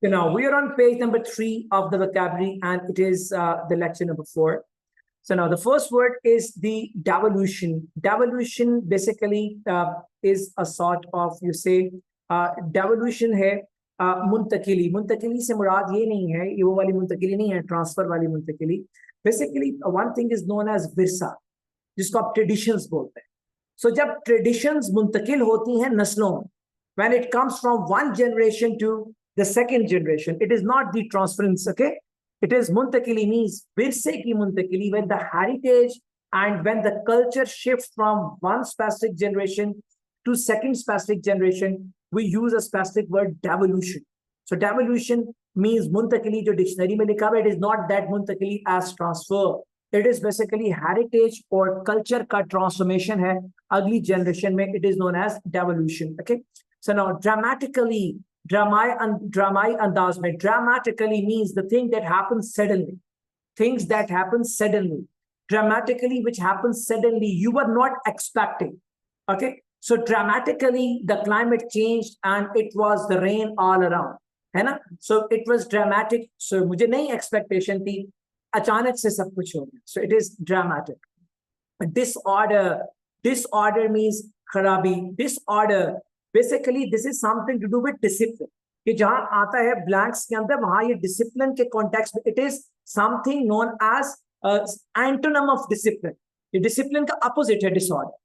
So now we are on page number 3 of the vocabulary, and it is the lecture number 4. So now the first word is the devolution. Devolution basically is a sort of, you say, devolution है मुंतकिली. मुंतकिली से मुराद ये नहीं है, ये वो वाली मुंतकिली नहीं है, ट्रांसफर वाली मुंतकिली. Basically, one thing is known as Virsa, जिसको आप ट्रेडिशंस बोलते हैं. So जब ट्रेडिशंस मुंतकिल होती हैं नस्लों में, when it comes from one generation to the second generation, it is not the transference, okay? It is muntakili, means virse ki muntakili, when the heritage and when the culture shifts from one specific generation to second specific generation, we use a specific word devolution. So devolution means muntakili, jo dictionary mein likha hai, it is not that muntakili as transfer. It is basically heritage or culture ka transformation hai agli generation mein. It is known as devolution. Okay. So now dramatically, dramai andaz mein, dramatically means the thing that happens suddenly. Things that happen suddenly. Dramatically, which happens suddenly, you were not expecting. Okay. So dramatically, the climate changed and it was the rain all around. है ना? So it was dramatic. So मुझे नहीं expectation थी, अचानक से सब कुछ हो गया. So it is dramatic. Disorder means खराबी. Disorder, basically this is something to do with discipline. कि जहां आता है blanks के अंदर, वहां ये discipline के context में, it is something known as antonym of discipline. ये discipline का opposite है disorder.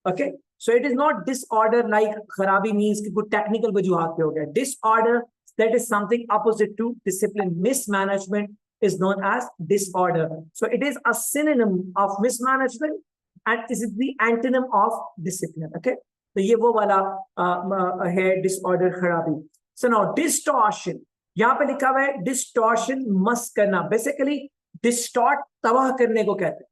Okay, so it is not disorder like खराबी means कि कुछ technical वजूहात पे हो गया. Disorder, that is something opposite to discipline. Mismanagement is known as disorder. So it is a synonym of mismanagement and is the antonym of discipline. Okay, so ये वो वाला है disorder, खराबी. So now distortion, यहाँ पे लिखा हुआ है distortion मस्त करना. Basically distort तबाह करने को कहते हैं.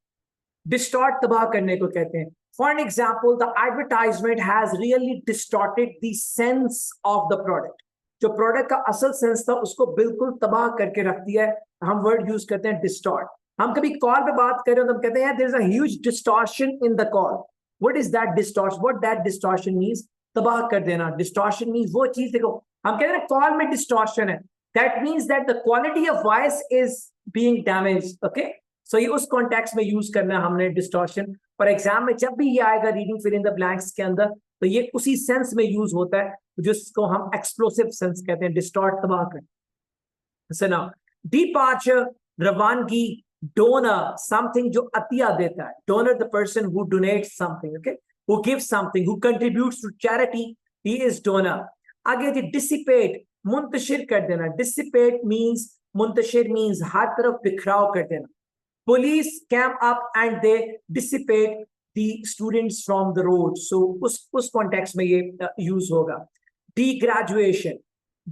Distort तबाह करने को कहते हैं. For an example, the advertisement has really distorted the sense of the product. जो प्रोडक्ट का असल सेंस था उसको बिल्कुल तबाह करके रख दिया है. हम वर्ड यूज करते हैं डिस्टॉर्ट. हम कभी कॉल पे बात कर रहे हो तो हम कहते हैं there is a huge distortion in the call. What is that distortion? What that distortion means? तबाह कर देना. डिस्टॉर्शन मींस वो चीज, देखो हम कहते हैं कॉल में डिस्टॉर्शन है, that means that the quality of voice is being damaged. Okay, so ये उस कॉन्टेक्स्ट में यूज करना है हमने डिस्टॉर्शन. और एग्जाम में जब भी ये आएगा reading fill in the blanks के अंदर, तो ये उसी सेंस में यूज होता है जिसको हम एक्सप्लोसिव सेंस कहते हैं, डिस्टॉर्ट तबाह कर. So now, departure, रवानगी. Donor, something जो अतिया देता है. Donor, the person who donates something, okay, who gives something, who contributes to charity, he is donor. आगे जी dissipate, मुंतशिर कर देना. Dissipate means, मुंतशिर means हर तरफ बिखराव कर देना. Police came up and they dissipate the students from the road. So उस context में ये use होगा. Degraduation.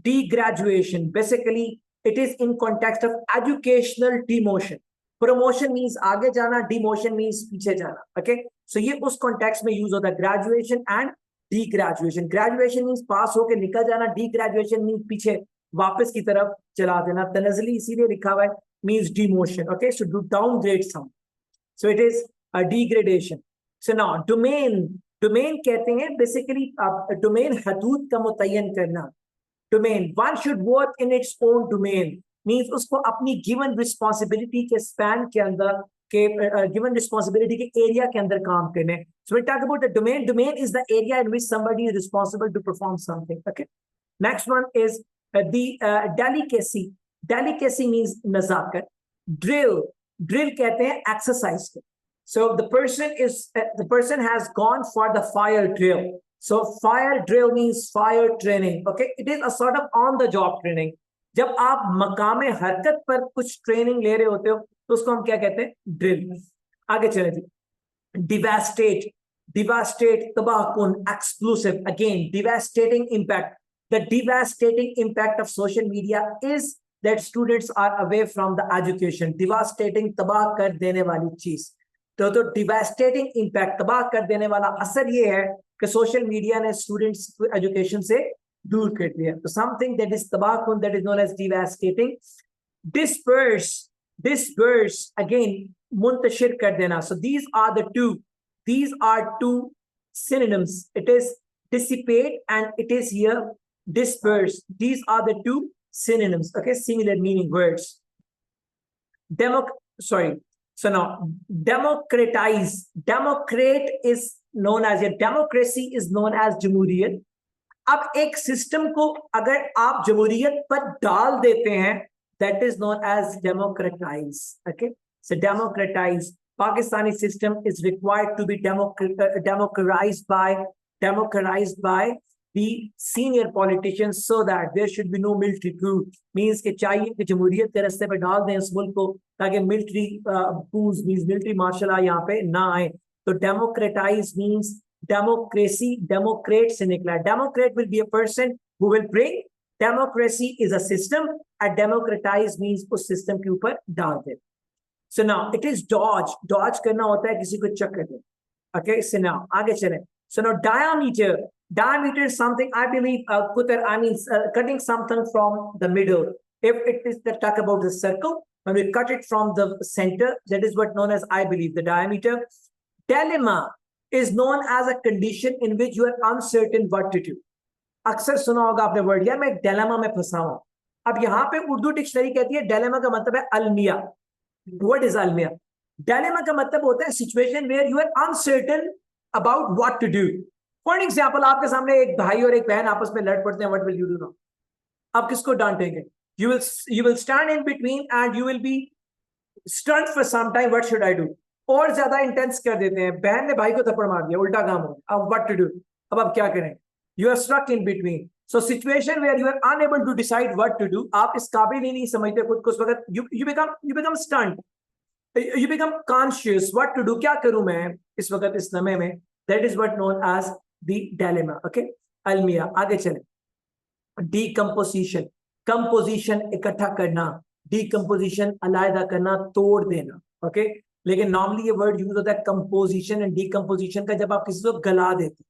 Degraduation, basically it is in context of educational demotion. Promotion means आगे जाना, demotion means पीछे जाना. Okay, so ये उस context में use होता है. Graduation and degraduation. Graduation means पास होके निकल जाना. Degraduation means पीछे वापस की तरफ चला देना. तनज़ली इसीलिए लिखा हुआ है, means demotion. Okay, so to downgrade some. So it is a degradation. So now domain. Domain कहते हैं basically domain हदूद का मुतय्यन करना. Domain, one should work in its own domain, means उसको अपनी given responsibility के span के अंदर के given responsibility के area के अंदर काम करने. So we talk about the domain. Domain is the area in which somebody is responsible to perform something. Okay. Next one is the delicacy. Delicacy means nazakat. Drill. Drill कहते हैं exercise को. So the person has gone for the fire drill. So fire drill means fire training. Okay, it is a sort of on the job training. जब आप मकामे हरकत पर कुछ training ले रहे होते हो तो उसको हम क्या कहते हैं? ड्रिल. आगे चले जी. Devastate. Devastate, तबाहकुन, explosive. Again, devastating impact. The devastating impact of social media is that students are away from the education. Devastating, तबाह कर देने वाली चीज. तो devastating impact, तबाह कर देने वाला असर ये है कि सोशल मीडिया ने स्टूडेंट्स को एजुकेशन से दूर कर दिया. तो समथिंग दैट इज तबाहकुन, that is known as devastating. Disperse again मुंतशिर कर देना. सो these are two synonyms. It is dissipate and it is here disperse. These are the two synonyms, okay, similar meaning words. So now democratize, democrate is known as, a democracy is known as jamhuriyat. अब एक system को अगर आप जमहूरियत पर डाल देते हैं, that is known as democratize. Okay, so democratize. Pakistani system is required to be democratized by the senior politicians, so that there should be no military coup. Means कि चाहिए कि जमहूरियत के रास्ते पे डाल दें इस मुल्क को, ताकि military coups means military martial law यहाँ पे ना आए. तो democratize means democracy, democrate से निकला. Democrat will be a person who will bring, democracy is a system, and democratize means उस system के ऊपर डाल दे. So now it is dodge. Dodge करना होता है किसी को चक्कर दे. Okay, so now आगे चलें. So now diameter. Diameter is something, I believe, cutting something from the middle. If it is the talk about the circle, when we cut it from the center, that is what known as, I believe, the diameter. Dilemma is known as a condition in which you are uncertain what to do. अक्सर सुना होगा आपने word, यार मैं एक dilemma में फंसा हूं. अब यहाँ पे उर्दू डिक्शनरी कहती है dilemma का मतलब है अलमिया. What is अलमिया? Dilemma का मतलब होता है situation where you are uncertain about what to do. For example, आपके सामने एक भाई और एक बहन आपस में लड़ पड़ते हैं, what will you do now? आप किसको डांटेंगे? You will stand in between and you will be stunt for some time, what should I do? और ज्यादा इंटेंस कर देते हैं, बहन ने भाई को थप्पड़ मार दिया, उल्टा काम हो गया, अब व्हाट टू डू? अब आप क्या करें? You are struck in between. So situation where you are unable to decide what to do, आप इस काबिल ही नहीं समझते खुद को उस वक्त, you become stunt, you become conscious, what to do, क्या करूं मैं इस वक्त इस लम्हे में. That is what known as the dilemma. Okay, अलमिया. आगे चले. Decomposition, composition इकट्ठा करना, decomposition अलग करना, तोड़ देना. Okay, लेकिन नॉर्मली ये वर्ड यूज होता है कंपोजिशन एंड decomposition का, जब आप किसी को गला देते.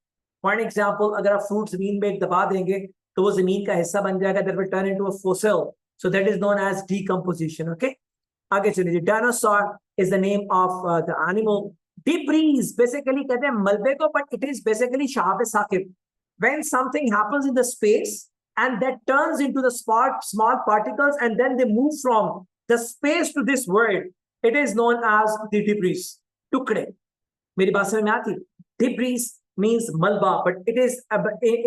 फॉर एग्जाम्पल, अगर आप फ्रूट जमीन में दबा देंगे तो वो जमीन का हिस्सा बन जाएगा, that will turn into a fossil. So that is known as decomposition. Okay, आगे चलिए. Dinosaur is the name of the animal. Debris basically कहते हैं मलबे को, but it is basically shahab saqib. When something happens in the space and that turns into the small particles and then they move from the space to this world, it is known as the debris. टुकड़े. मेरी बात समझ में आती? Debris means malba, but it is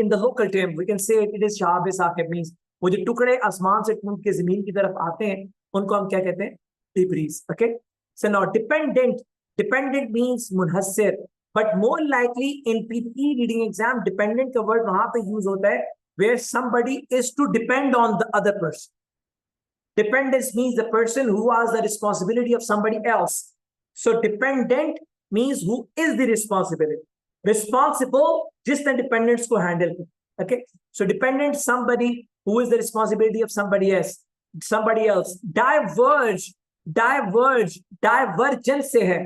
in the local term we can say it is shahab saqib, means वो जो टुकड़े आसमान से टूट के जमीन की तरफ आते हैं उनको हम क्या कहते हैं? Debris. Okay, so now dependent. Dependent means munhasir, but more likely in PTE reading exam, dependent का word वहां पे use होता है where somebody is to depend on the other person. Dependence means the person who has the responsibility of somebody else. So dependent means who is the responsibility. Responsible जिसने dependents को handle किया. Okay, so dependent somebody who is the responsibility of somebody else. Divergence से है.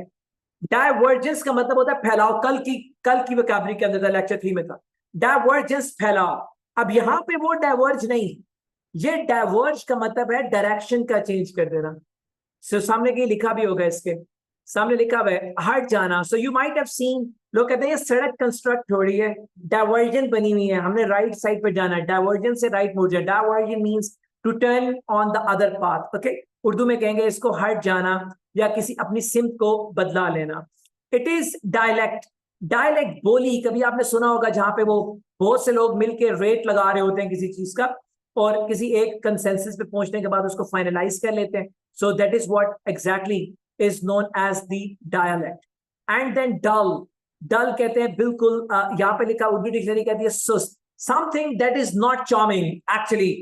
Divergence का मतलब होता है फैलाव. कल की वोकैबुलरी के अंदर था, लेक्चर 3 में था. डाइवर्जेंस फैलाव. अब यहाँ पे वो डाइवर्ज नहीं, ये डाइवर्ज का मतलब है डायरेक्शन का चेंज कर देना. सो सामने कहीं लिखा भी होगा, इसके सामने लिखा हुआ है हट जाना. So you might have seen, लोग कहते हैं ये सड़क कंस्ट्रक्ट हो रही है, डाइवर्जन बनी हुई है, हमने राइट साइड पे जाना है, डाइवर्जन से राइट मुड़ जाए. Diversion means to turn on the other path. Okay, Urdu में कहेंगे इसको हट जाना या किसी अपनी सिमत को बदला लेना. It is dialect. डायलेक्ट बोली कभी आपने सुना होगा, जहां पे वो बहुत से लोग मिलकर रेट लगा रहे होते हैं किसी चीज का, और किसी एक कंसेंसस पे पहुंचने के बाद उसको फाइनलाइज कर लेते हैं. So that is what exactly is known as the dialect. And then dull. Dull कहते हैं बिल्कुल, यहाँ पे लिखा, उर्दू डिक्शनरी कहती है सुस्त. Something that is not charming. Actually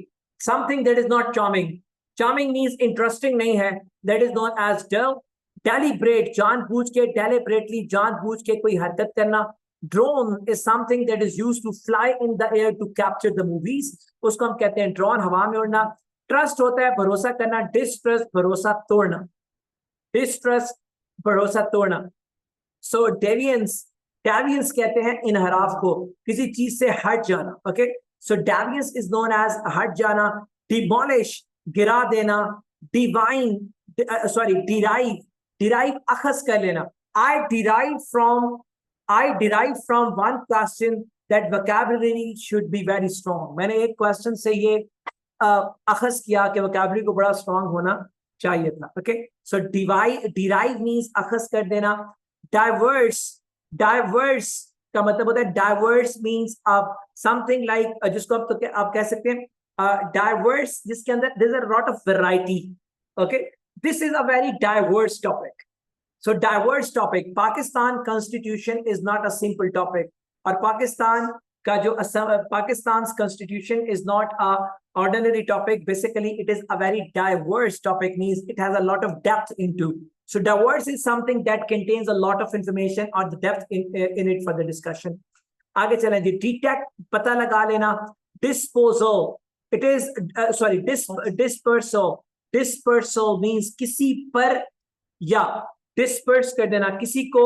something that is not charming. Charming means interesting नहीं है. That is known as dull. Deliberate, जानबूझ के, deliberately जानबूझ के कोई हरकत करना. Drone is something that is used to fly in the air to capture the movies. उसको हम कहते हैं drone, हवा में उड़ना. Trust होता है भरोसा करना. Distrust भरोसा तोड़ना. Distrust भरोसा तोड़ना. So deviance कहते हैं इनहराफ को, किसी चीज से हट जाना. Okay, so deviance is known as हट जाना. Demolish गिरा देना. derive अखज कर लेना. I derive from one question that vocabulary should be very strong. मैंने एक क्वेश्चन से ये अखज किया कि वोकैबुलरी को बड़ा स्ट्रांग होना चाहिए था. ओके, सो डिराइव मींस अखज कर देना. डाइवर्स, डाइवर्स का मतलब होता है, डाइवर्स मींस समथिंग लाइक, जिसको आप कह सकते हैं डाइवर्स, जिसके अंदर there is a lot of variety. Okay, this is a very diverse topic. So diverse topic. Pakistan constitution is not a simple topic. और पाकिस्तान का जो Pakistan's constitution is not a ordinary topic. Basically, it is a very diverse topic. Means it has a lot of depth into. So diverse is something that contains a lot of information or the depth in it for the discussion. आगे चलें जी. detect पता लगा लेना. Disposal. It is dispersal. Dispersal means किसी पर या disperse कर देना किसी को.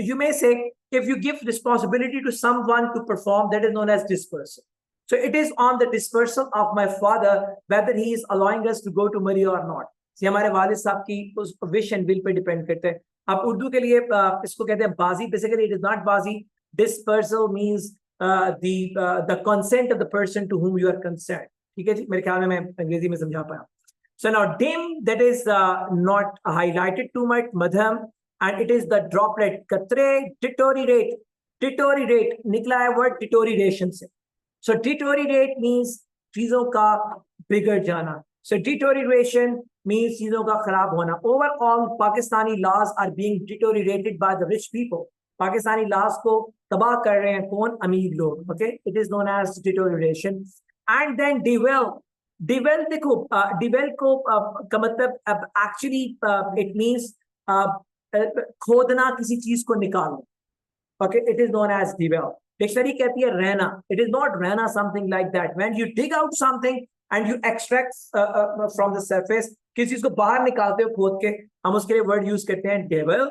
You may say, if you give responsibility to someone to perform, that is known as dispersal. So it is on the dispersal of my father whether he is allowing us to go to Mali or not. ये हमारे वालिद साहब की उस wish and will pay depend करते हैं. आप उर्दू के लिए इसको कहते हैं बाजी. बेसिकली इट इज नॉट बाजी. Dispersal means the consent of the person to whom you are concerned. ठीक है जी, मेरे ख्याल में मैं अंग्रेजी में समझा पाया. So now dim, that is not highlighted too much, madham, and it is the droplet. Katre, deteriorate. Deteriorate निकला है word deterioration से. So deteriorate means चीजों का बिगड़ जाना. So deterioration means चीजों का खराब होना. Overall, Pakistani laws are being deteriorated by the rich people. Pakistani laws को तबाह कर रहे हैं कौन? अमीर लोग. Okay, it is known as deterioration. And then develop. डिवेल देखो, डिवेल को का मतलब एक्चुअली इट मींस खोदना, किसी चीज को निकालना. Okay, it is known as delve. Dictionary कहती है रहना. इट इज नॉट रहना something like that. When you dig out something and you extract from the surface, किसी चीज को बाहर निकालते हो खोद के, हम उसके लिए वर्ड यूज करते हैं delve.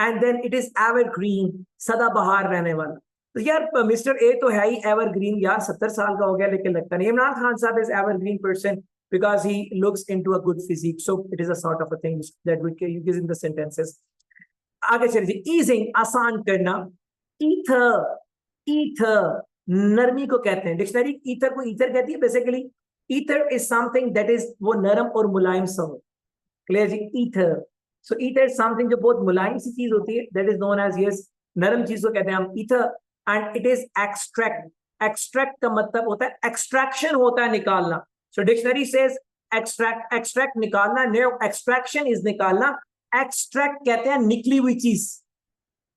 And then it is evergreen, सदाबहार रहने वाला. तो यार मिस्टर ए तो है ही एवरग्रीन. यार 70 साल का हो गया लेकिन लगता नहीं. इमरान खान साहब is evergreen person because he looks into a good physique. So it is a sort of a thing that we can use in the sentences. आगे चलिए. easing, आसान करना. ether, ether नरमी को कहते हैं. डिक्शनरी ether को ether कहती है. Basically ether is something that is वो नरम और मुलायम सा हो. Clear ji? ether. So ether is something जो बहुत मुलायम सी चीज होती है. That is known as, yes, नरम चीज को कहते हैं हम ether. And it is extract. Extract का मतलब होता है extraction, होता है निकालना. So dictionary says extract, extract निकालना. No, extraction is निकालना. Extract कहते हैं निकली हुई चीज.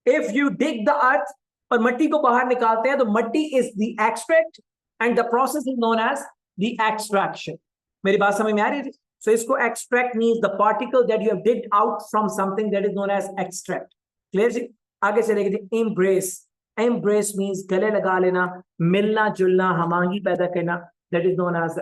If you dig the earth और मट्टी को बाहर निकालते हैं तो मट्टी is the extract and the process is known as the extraction. मेरी बात समझ में आ रही है? So इसको extract means the particle that you have digged out from something, that is known as extract. Clear जी? आगे चलेंगे. Embrace. Embrace means गले लगा लेना, मिलना जुलना, हमांगी पैदा करना. That is known as